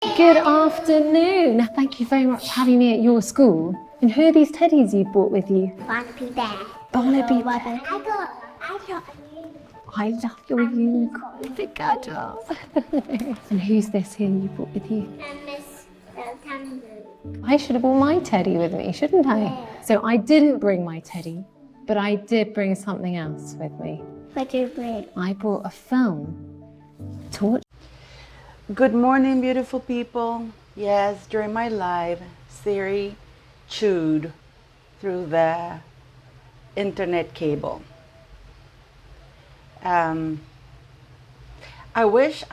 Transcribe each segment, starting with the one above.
Good afternoon. Thank you very much for having me at your school. And who are these teddies you brought with you? Barnaby Bear. Barnaby Bear. I got I love your unicorn figure. And who's this here you brought with you? Miss Tambu. I should have brought my teddy with me, shouldn't I? Yeah. So I didn't bring my teddy, but I did bring something else with me. What did you bring? I brought a film, torch. Good morning, beautiful people. Yes, during my live, Siri chewed through the internet cable. I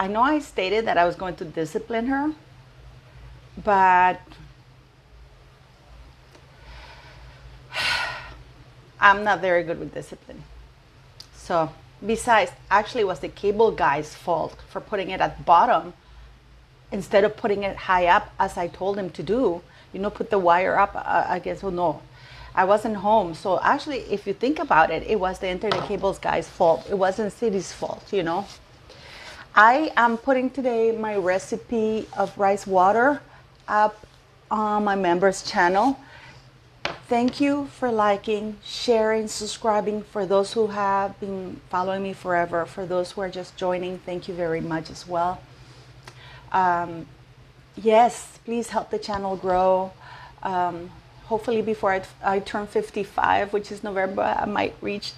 know I stated that I was going to discipline her, but I'm not very good with discipline. So, besides, actually it was the cable guy's fault for putting it at the bottom instead of putting it high up as I told him to do. You know, put the wire up, I guess. Oh no, I wasn't home. So actually, if you think about it, it was the internet cables guy's fault. It wasn't City's fault, you know. I am putting today my recipe of rice water up on my members channel. Thank you for liking, sharing, subscribing. For those who have been following me forever, for those who are just joining, thank you very much as well. Yes, please help the channel grow. Hopefully before I turn 55, which is November, I might reach,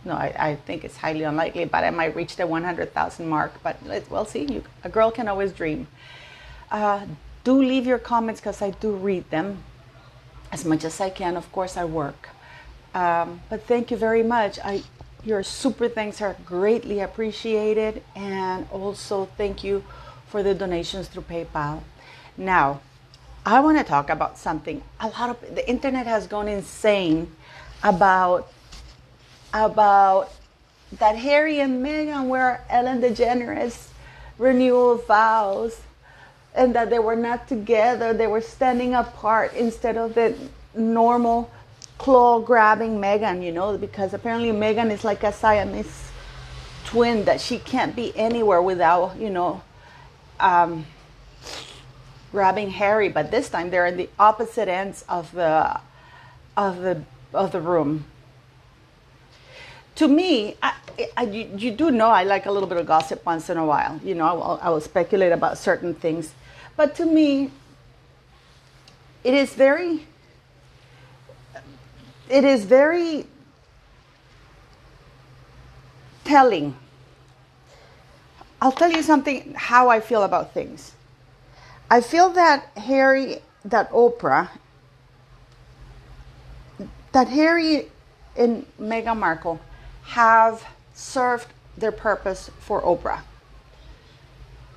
no, I think it's highly unlikely, but I might reach the 100,000 mark. But we'll see. A girl can always dream. Do leave your comments because I do read them as much as I can. Of course, I work. But thank you very much. Your super thanks are greatly appreciated. And also thank you for the donations through PayPal. Now, I want to talk about something. The internet has gone insane about that Harry and Meghan were Ellen DeGeneres' renewal vows, and that they were not together. They were standing apart instead of the normal claw-grabbing Meghan, you know, because apparently Meghan is like a Siamese twin, that she can't be anywhere without, you know, grabbing Harry. But this time they're in the opposite ends of the room. To me, you do know I like a little bit of gossip once in a while. You know, I will speculate about certain things. But to me, it is very telling. I'll tell you something, how I feel about things. I feel that Harry and Meghan Markle have served their purpose for Oprah.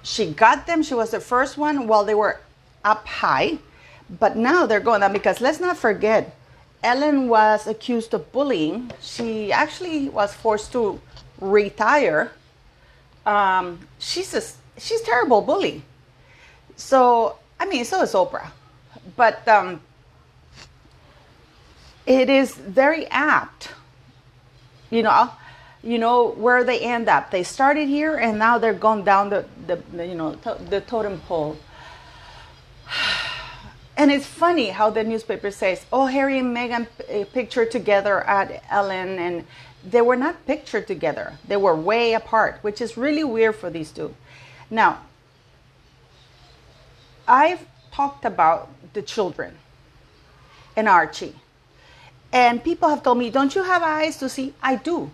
She got them. She was the first one while they were up high. But now they're going down, because let's not forget, Ellen was accused of bullying. She actually was forced to retire. She's a terrible bully. So, I mean, so is Oprah. But it is very apt, you know where they end up. They started here and now they're gone down the totem pole. And it's funny how the newspaper says, oh, Harry and Meghan pictured together at Ellen, and they were not pictured together. They were way apart, which is really weird for these two. Now, I've talked about the children and Archie. And people have told me, don't you have eyes to see? I do.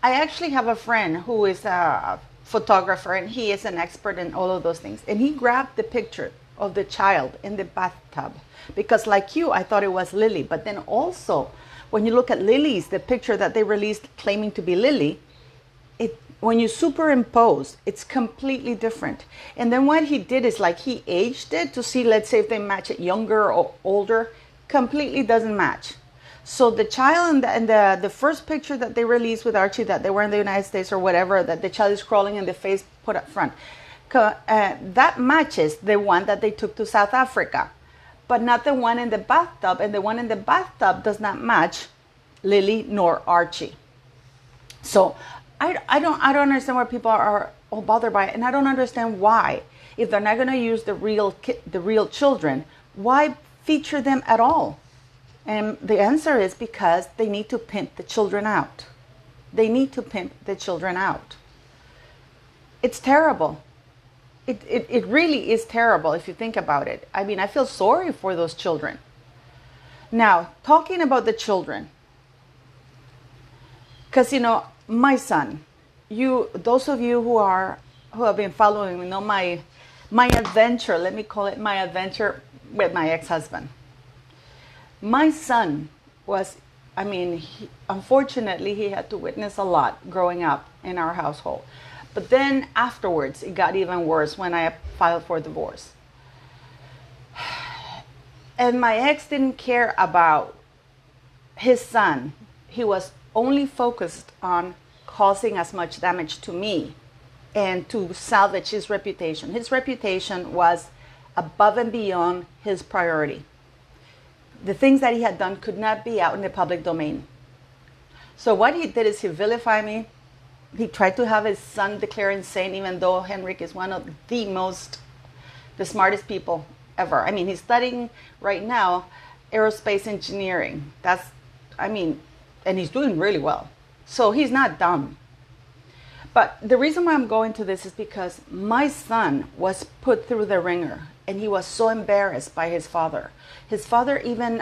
I actually have a friend who is a photographer, and he is an expert in all of those things. And he grabbed the picture of the child in the bathtub, because like you, I thought it was Lily. But then also, when you look at Lily's, the picture that they released claiming to be Lily, when you superimpose, it's completely different. And then what he did is, like, he aged it to see, let's say if they match it younger or older. Completely doesn't match. So the child and the first picture that they released with Archie, that they were in the United States or whatever, that the child is crawling and the face put up front, that matches the one that they took to South Africa, but not the one in the bathtub. And the one in the bathtub does not match Lily nor Archie. So I don't understand why people are all bothered by it, and I don't understand why. If they're not going to use the real children, why feature them at all? And the answer is because they need to pimp the children out. They need to pimp the children out. It's terrible. It really is terrible if you think about it. I mean, I feel sorry for those children. Now, talking about the children, because, you know, my son, those of you who have been following me know my adventure, let me call it my adventure with my ex-husband. My son was, I mean, unfortunately, he had to witness a lot growing up in our household. But then afterwards, it got even worse when I filed for divorce. And my ex didn't care about his son. He was only focused on causing as much damage to me and to salvage his reputation. His reputation was above and beyond his priority. The things that he had done could not be out in the public domain. So what he did is he vilified me. He tried to have his son declare insane, even though Henrik is one of the smartest people ever. I mean, he's studying right now aerospace engineering. And he's doing really well. So he's not dumb. But the reason why I'm going to this is because my son was put through the ringer, and he was so embarrassed by his father. His father even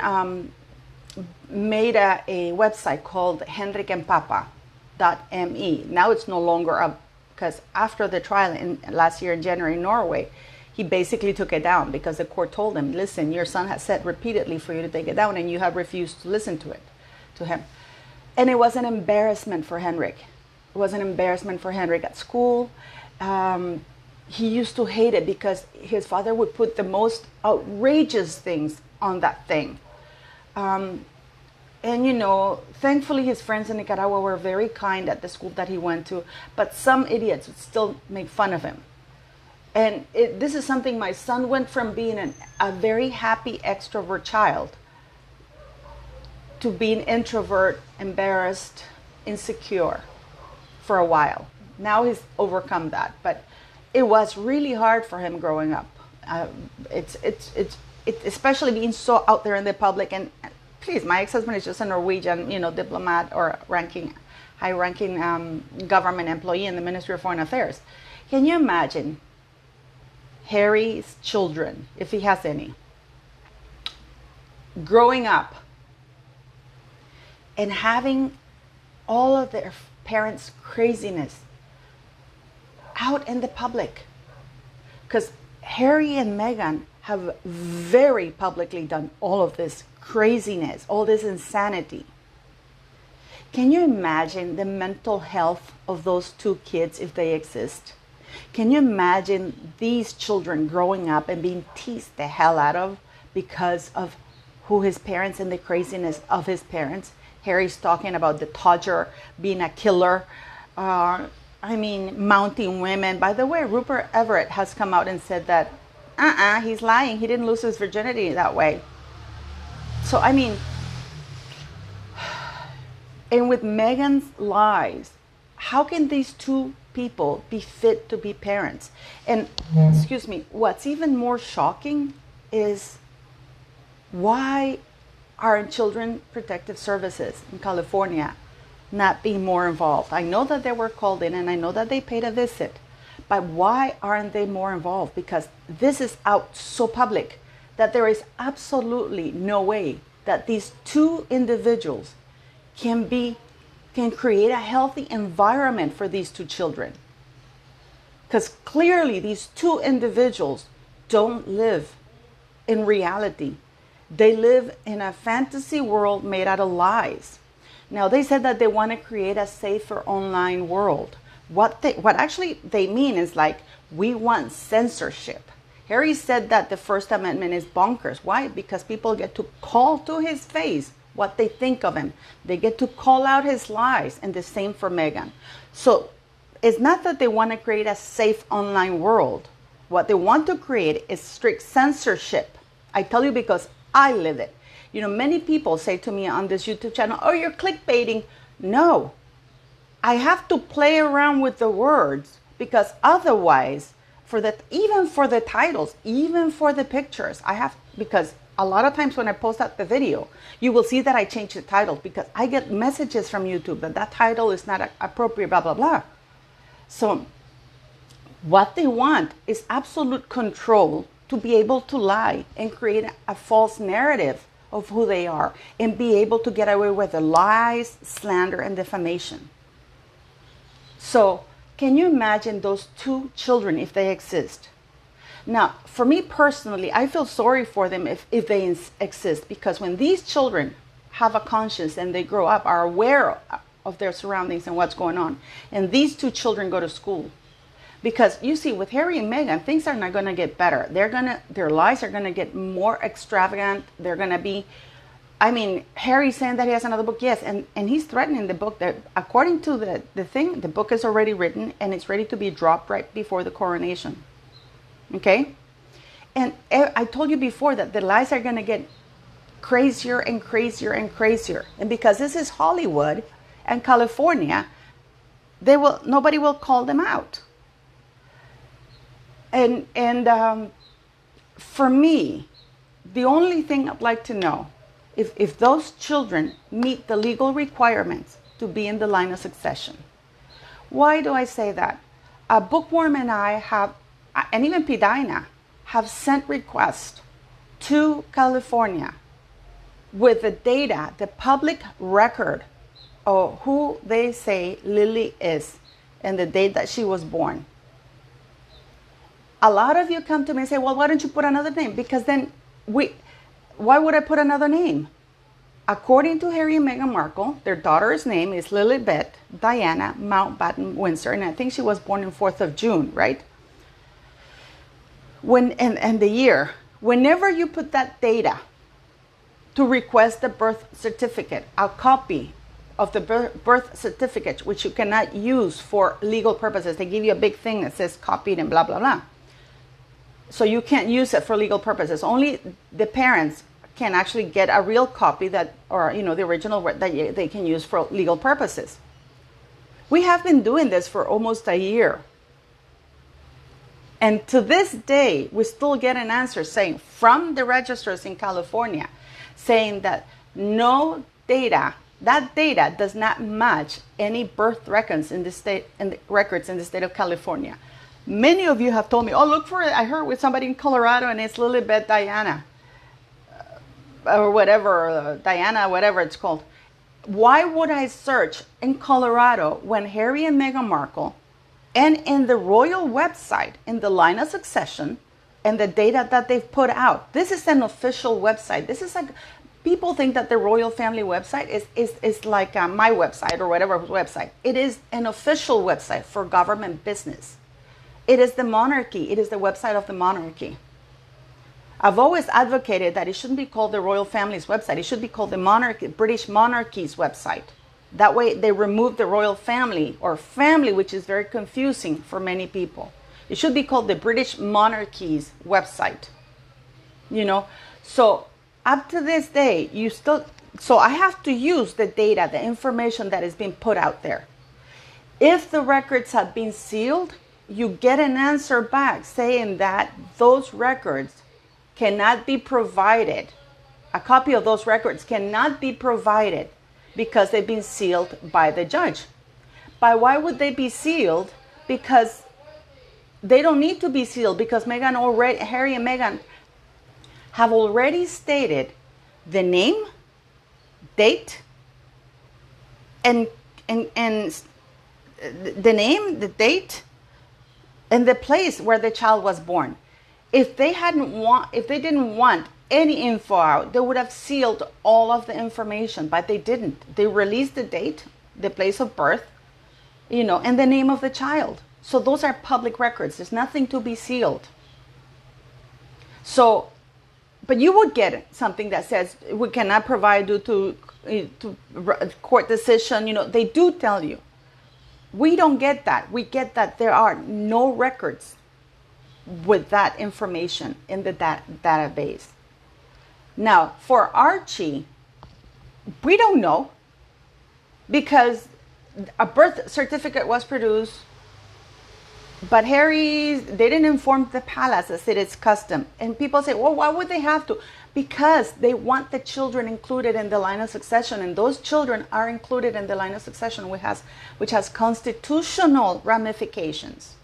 made a website called henrikandpapa.me. Now it's no longer up, because after the trial last year in January in Norway, he basically took it down because the court told him, listen, your son has said repeatedly for you to take it down, and you have refused to listen to him. And it was an embarrassment for Henrik. It was an embarrassment for Henrik at school. He used to hate it because his father would put the most outrageous things on that thing. And, you know, thankfully his friends in Nicaragua were very kind at the school that he went to, but some idiots would still make fun of him. And this is something my son went from being a very happy extrovert child to being introvert, embarrassed, insecure for a while. Now he's overcome that, but it was really hard for him growing up. It's especially being so out there in the public. And please, my ex-husband is just a Norwegian, you know, diplomat or high-ranking government employee in the Ministry of Foreign Affairs. Can you imagine Harry's children, if he has any, growing up and having all of their parents' craziness out in the public? Because Harry and Meghan have very publicly done all of this craziness, all this insanity. Can you imagine the mental health of those two kids if they exist? Can you imagine these children growing up and being teased the hell out of because of who his parents and the craziness of his parents? Harry's talking about the Todger being a killer. Mounting women. By the way, Rupert Everett has come out and said that, he's lying. He didn't lose his virginity that way. So, I mean, and with Meghan's lies, how can these two people be fit to be parents? And, excuse me, what's even more shocking is why are Children Protective Services in California not being more involved? I know that they were called in and I know that they paid a visit, but why aren't they more involved? Because this is out so public that there is absolutely no way that these two individuals can create a healthy environment for these two children. Because clearly these two individuals don't live in reality. They live in a fantasy world made out of lies. Now, they said that they want to create a safer online world. What actually they mean is like, we want censorship. Harry said that the First Amendment is bonkers. Why? Because people get to call to his face what they think of him. They get to call out his lies, and the same for Meghan. So it's not that they want to create a safe online world. What they want to create is strict censorship. I tell you because I live it. You know, many people say to me on this YouTube channel, oh, you're clickbaiting. No, I have to play around with the words because otherwise, even for the titles, even for the pictures, because a lot of times when I post out the video, you will see that I change the title because I get messages from YouTube that title is not appropriate, blah, blah, blah. So what they want is absolute control to be able to lie and create a false narrative of who they are and be able to get away with the lies, slander, and defamation. So can you imagine those two children if they exist? Now, for me personally, I feel sorry for them if they exist, because when these children have a conscience and they grow up, are aware of their surroundings and what's going on, and these two children go to school. Because you see, with Harry and Meghan, things are not going to get better. Their lives are going to get more extravagant. They're going to be, Harry's saying that he has another book, yes, and he's threatening the book that, according to the book is already written and it's ready to be dropped right before the coronation. Okay? And I told you before that the lies are going to get crazier and crazier and crazier. And because this is Hollywood and California, nobody will call them out. And for me, the only thing I'd like to know, if those children meet the legal requirements to be in the line of succession. Why do I say that? Bookworm and I have, and even Pidina, have sent requests to California with the data, the public record of who they say Lili is and the date that she was born. A lot of you come to me and say, well, why don't you put another name? Because then why would I put another name? According to Harry and Meghan Markle, their daughter's name is Lilibet Diana Mountbatten Windsor, and I think she was born on 4th of June, right? And the year. Whenever you put that data to request the birth certificate, a copy of the birth certificate, which you cannot use for legal purposes. They give you a big thing that says copied and blah, blah, blah. So you can't use it for legal purposes. Only the parents can actually get a real copy the original that they can use for legal purposes. We have been doing this for almost a year. And to this day, we still get an answer saying from the registrars in California, saying that no data, that data does not match any birth records in the state of California. Many of you have told me, oh, look for it. I heard with somebody in Colorado and it's Lilibet Diana or whatever, Diana, whatever it's called. Why would I search in Colorado when Harry and Meghan Markle and in the royal website, in the line of succession, and the data that they've put out? This is an official website. This is like, people think that the royal family website is like my website or whatever website. It is an official website for government business. It is the monarchy. It is the website of the monarchy. I've always advocated that it shouldn't be called the royal family's website. It should be called the British monarchy's website. That way they remove the royal family or family, which is very confusing for many people. It should be called the British monarchy's website. So up to this day, so I have to use the data, the information that is being put out there. If the records have been sealed, you get an answer back saying that those records cannot be provided. A copy of those records cannot be provided because they've been sealed by the judge. But why would they be sealed? Because they don't need to be sealed, because Harry and Meghan have already stated the name, date, and the name, the date, and the place where the child was born. If they didn't want any info out, they would have sealed all of the information, but they didn't. They released the date, the place of birth, and the name of the child. So those are public records. There's nothing to be sealed. So, but you would get something that says we cannot provide due to court decision. They do tell you. We don't get that. We get that there are no records with that information in the database. Now, for Archie, we don't know, because a birth certificate was produced But Harry, they didn't inform the palace as it is custom. And people say, well, why would they have to? Because they want the children included in the line of succession. And those children are included in the line of succession, which has constitutional ramifications.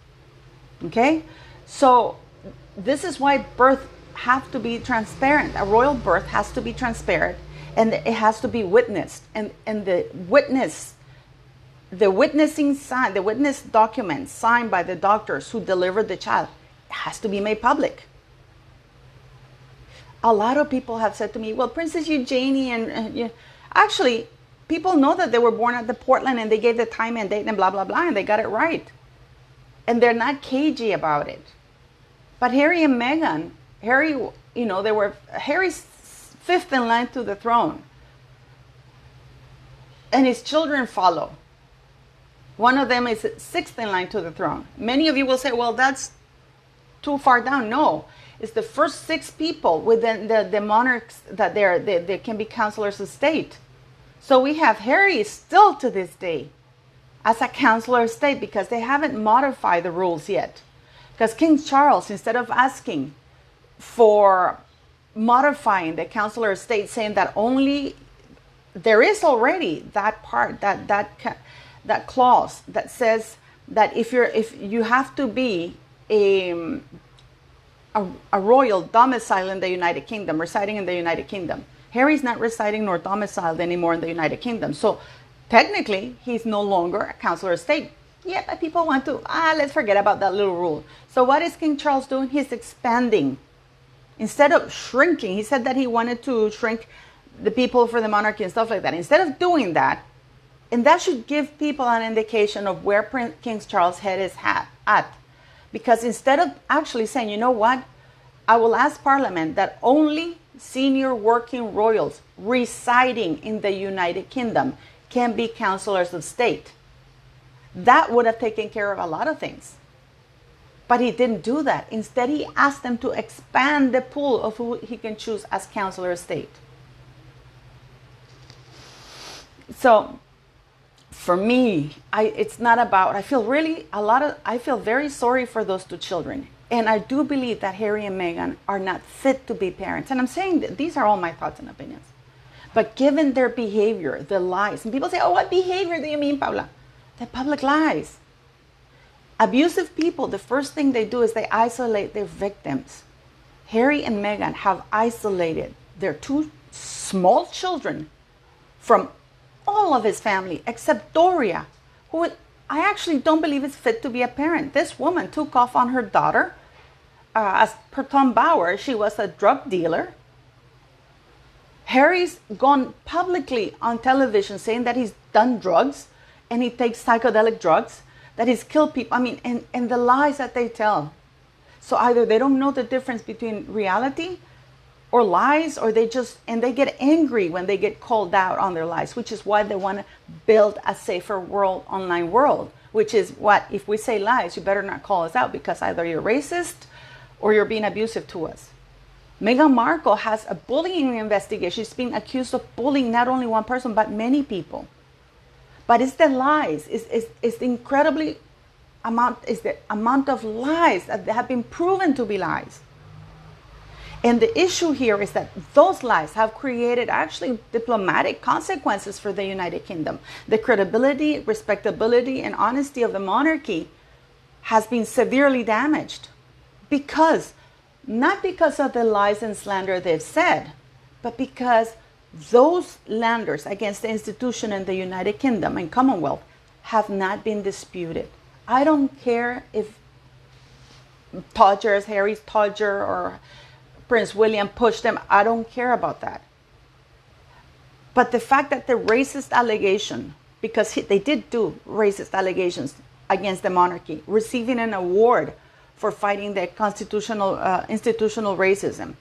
Okay? So this is why birth have to be transparent. A royal birth has to be transparent, and it has to be witnessed. And the witnessing sign, the witness document signed by the doctors who delivered the child, has to be made public. A lot of people have said to me, well, Princess Eugenie and actually, people know that they were born at the Portland and they gave the time and date and blah, blah, blah, and they got it right. And they're not cagey about it. But Harry and Meghan, Harry's fifth in line to the throne. And his children follow. One of them is sixth in line to the throne. Many of you will say, well, that's too far down. No, it's the first 6 people within the monarchs that they can be counselors of state. So we have Harry still to this day as a counselor of state because they haven't modified the rules yet. Because King Charles, instead of asking for modifying the counselor of state, saying that only there is already that part, that clause that says that if you have to be a royal domicile in the United Kingdom, residing in the United Kingdom. Harry's not residing nor domiciled anymore in the United Kingdom. So technically, he's no longer a counselor of state. Yeah, but people want to, let's forget about that little rule. So what is King Charles doing? He's expanding. Instead of shrinking, he said that he wanted to shrink the people for the monarchy and stuff like that. Instead of doing that, and that should give people an indication of where King Charles' head is at. Because instead of actually saying, you know what, I will ask Parliament that only senior working royals residing in the United Kingdom can be counselors of state. That would have taken care of a lot of things. But he didn't do that. Instead, he asked them to expand the pool of who he can choose as counselor of state. So, for me, it's not about, I feel very sorry for those 2 children. And I do believe that Harry and Meghan are not fit to be parents. And I'm saying that these are all my thoughts and opinions. But given their behavior, the lies, and people say, oh, what behavior do you mean, Paula? The public lies. Abusive people, the first thing they do is they isolate their victims. Harry and Meghan have isolated their 2 small children from all of his family, except Doria, who I actually don't believe is fit to be a parent. This woman took off on her daughter. As per Tom Bauer, she was a drug dealer. Harry's gone publicly on television saying that he's done drugs and he takes psychedelic drugs, that he's killed people. I mean, and the lies that they tell. So either they don't know the difference between reality or lies, or they get angry when they get called out on their lies, which is why they want to build a safer world, online world, which is what, if we say lies, you better not call us out because either you're racist or you're being abusive to us. Meghan Markle has a bullying investigation. She's being accused of bullying not only one person, but many people. But it's the lies, it's the incredibly the amount of lies that have been proven to be lies. And the issue here is that those lies have created actually diplomatic consequences for the United Kingdom. The credibility, respectability, and honesty of the monarchy has been severely damaged not because of the lies and slander they've said, but because those slanders against the institution in the United Kingdom and Commonwealth have not been disputed. I don't care if Todgers, Harry's Todger, or Prince William pushed them. I don't care about that. But the fact that the racist allegation, because they did do racist allegations against the monarchy, receiving an award for fighting the institutional racism,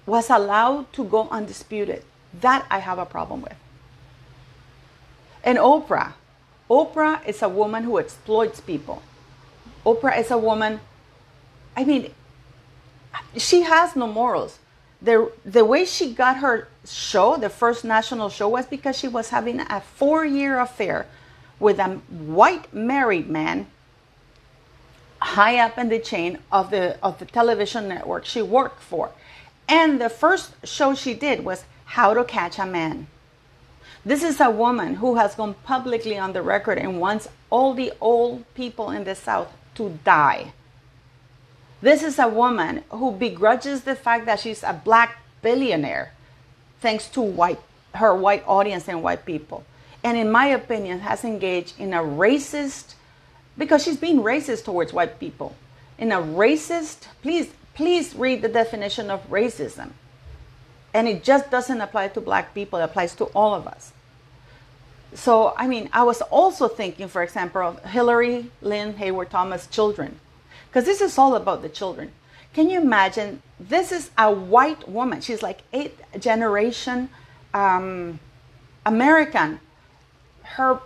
was allowed to go undisputed. That I have a problem with. And Oprah is a woman who exploits people. Oprah is a woman, I mean, she has no morals. The way she got her show, the first national show, was because she was having a 4-year affair with a white married man high up in the chain of the television network she worked for. And the first show she did was How to Catch a Man. This is a woman who has gone publicly on the record and wants all the old people in the South to die. This is a woman who begrudges the fact that she's a black billionaire thanks to her white audience and white people. And in my opinion, has engaged in a racist, because she's being racist towards white people. In a racist, please read the definition of racism. And it just doesn't apply to black people, it applies to all of us. So, I mean, I was also thinking, for example, of Hillary Lynn Hayward Thomas' children. Because this is all about the children. Can you imagine? This is a white woman. She's like 8th generation American. Her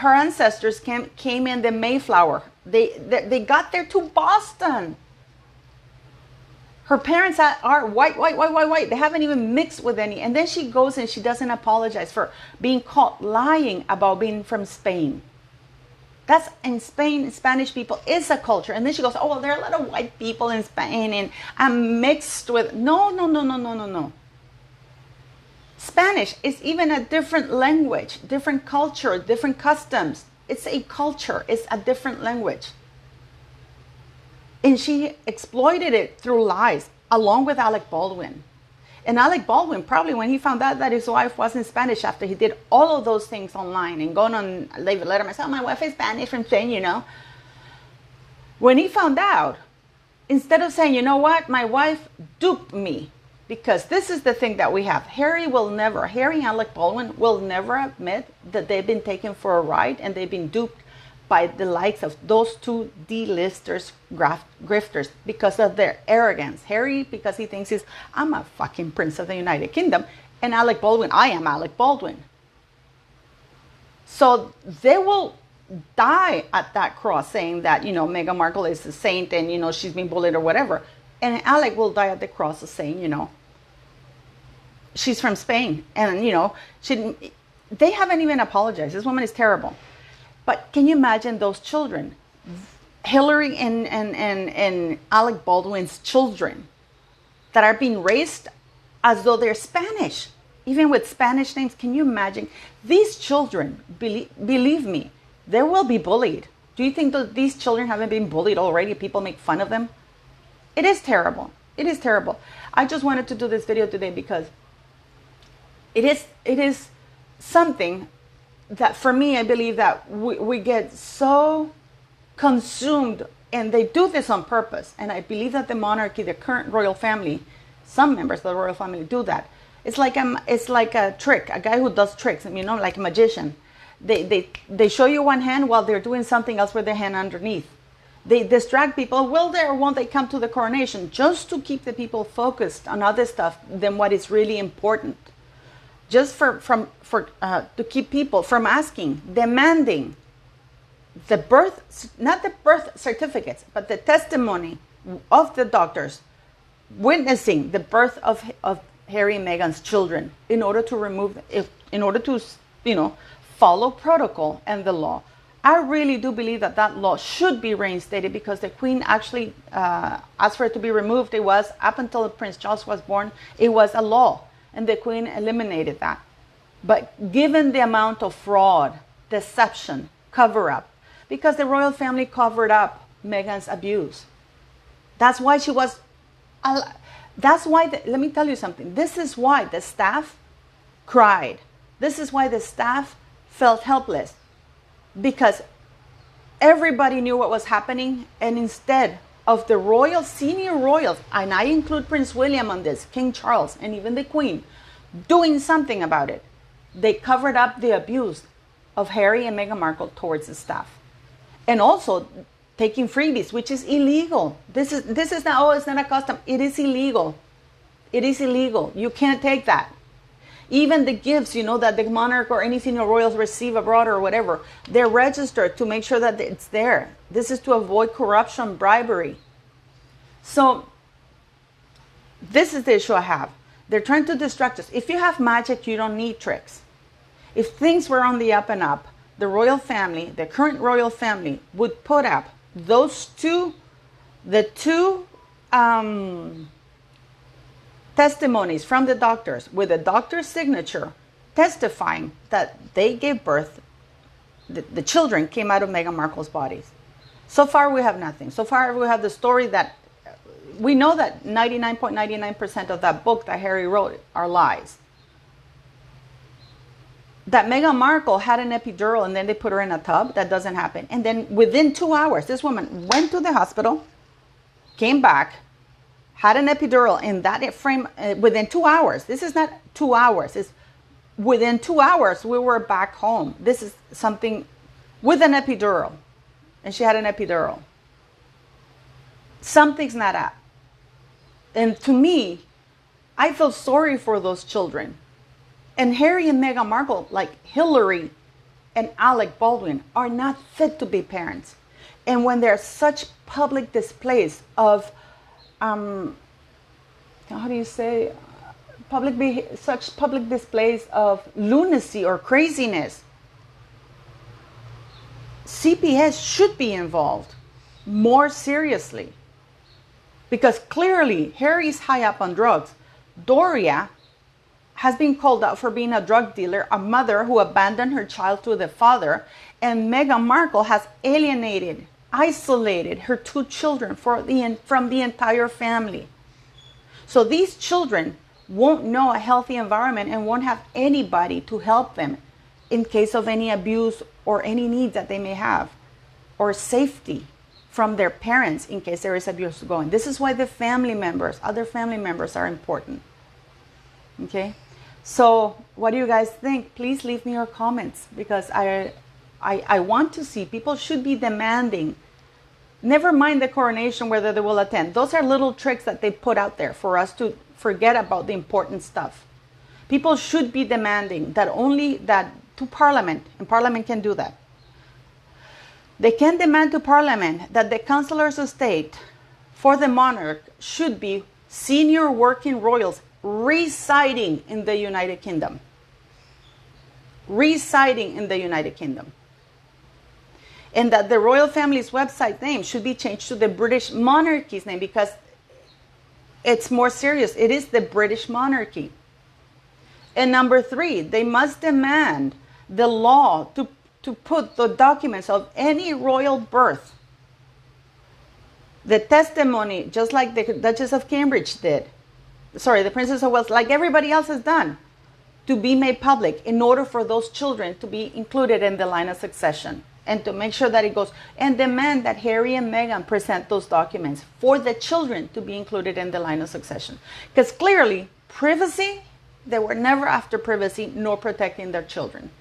ancestors came in the Mayflower. They got there to Boston. Her parents are white. They haven't even mixed with any. And then she goes and she doesn't apologize for being caught lying about being from Spain. That's in Spain, Spanish people is a culture. And then she goes, oh, well, there are a lot of white people in Spain and I'm mixed with. No. Spanish is even a different language, different culture, different customs. It's a culture. It's a different language. And she exploited it through lies, along with Alec Baldwin. And Alec Baldwin, probably when he found out that his wife wasn't Spanish after he did all of those things online and going on David Letterman, oh, my wife is Spanish from Spain, you know. When he found out, instead of saying, you know what, my wife duped me, because this is the thing that we have. Harry and Alec Baldwin will never admit that they've been taken for a ride and they've been duped by the likes of those two D-listers, grifters, because of their arrogance. Harry, because he thinks I'm a fucking prince of the United Kingdom. And Alec Baldwin, I am Alec Baldwin. So they will die at that cross saying that, you know, Meghan Markle is a saint and, you know, she's been bullied or whatever. And Alec will die at the cross of saying, you know, she's from Spain. And, you know, they haven't even apologized. This woman is terrible. But can you imagine those children? Hillary and Alec Baldwin's children that are being raised as though they're Spanish, even with Spanish names. Can you imagine? These children, believe me, they will be bullied. Do you think that these children haven't been bullied already? People make fun of them. It is terrible. It is terrible. I just wanted to do this video today because it is something that, for me, I believe that we get so consumed, and they do this on purpose. And I believe that the monarchy, the current royal family, some members of the royal family do that. It's like a trick, a guy who does tricks, you know, like a magician. They show you one hand while they're doing something else with their hand underneath. They distract people. Will they or won't they come to the coronation, just to keep the people focused on other stuff than what is really important? Just to keep people from asking, demanding the birth, not the birth certificates, but the testimony of the doctors witnessing the birth of Harry and Meghan's children, in order to remove, in order to, you know, follow protocol and the law. I really do believe that that law should be reinstated, because the Queen actually asked for it to be removed. It was, up until Prince Charles was born, it was a law. And the Queen eliminated that. But given the amount of fraud, deception, cover-up, because the royal family covered up Meghan's abuse. That's why she was, that's why, let me tell you something. This is why the staff cried. This is why the staff felt helpless. Because everybody knew what was happening, and instead of the royal, senior royals, and I include Prince William on this, King Charles, and even the Queen, doing something about it, they covered up the abuse of Harry and Meghan Markle towards the staff. And also taking freebies, which is illegal. This is not, oh, it's not a custom. It is illegal. It is illegal. You can't take that. Even the gifts, you know, that the monarch or any senior royals receive abroad or whatever, they're registered to make sure that it's there. This is to avoid corruption, bribery. So this is the issue I have. They're trying to distract us. If you have magic, you don't need tricks. If things were on the up and up, the royal family, the current royal family, would put up The two testimonies from the doctors with the doctor's signature testifying that they gave birth, the children came out of Meghan Markle's bodies. So far, we have nothing. So far, we have the story that we know that 99.99% of that book that Harry wrote are lies. That Meghan Markle had an epidural and then they put her in a tub. That doesn't happen. And then within 2 hours, this woman went to the hospital, came back, had an epidural in that frame within 2 hours. This is not 2 hours. It's within 2 hours, we were back home. This is something with an epidural. And she had an epidural. Something's not up. And to me, I feel sorry for those children. And Harry and Meghan Markle, like Hillary and Alec Baldwin, are not fit to be parents. And when there's such public displays of, how do you say, such public displays of lunacy or craziness, CPS should be involved more seriously. Because clearly, Harry's high up on drugs. Doria has been called out for being a drug dealer, a mother who abandoned her child to the father, and Meghan Markle has alienated, isolated her 2 children from the entire family. So these children won't know a healthy environment and won't have anybody to help them in case of any abuse or any needs that they may have, or safety from their parents in case there is abuse going. This is why the family members, other family members are important. Okay? So what do you guys think? Please leave me your comments, because I want to see, people should be demanding, never mind the coronation, whether they will attend. Those are little tricks that they put out there for us to forget about the important stuff. People should be demanding that to Parliament, and Parliament can do that. They can demand to Parliament that the councillors of state for the monarch should be senior working royals residing in the United Kingdom. Residing in the United Kingdom. And that the royal family's website name should be changed to the British monarchy's name, because it's more serious. It is the British monarchy. And number 3, they must demand the law to put the documents of any royal birth, the testimony, just like the Duchess of Cambridge did, the Princess of Wales, like everybody else has done, to be made public in order for those children to be included in the line of succession, and to make sure that it goes, and demand that Harry and Meghan present those documents for the children to be included in the line of succession. Because clearly, privacy, they were never after privacy nor protecting their children.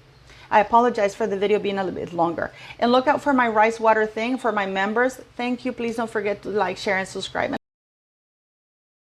I apologize for the video being a little bit longer. And look out for my rice water thing for my members. Thank you. Please don't forget to like, share, and subscribe.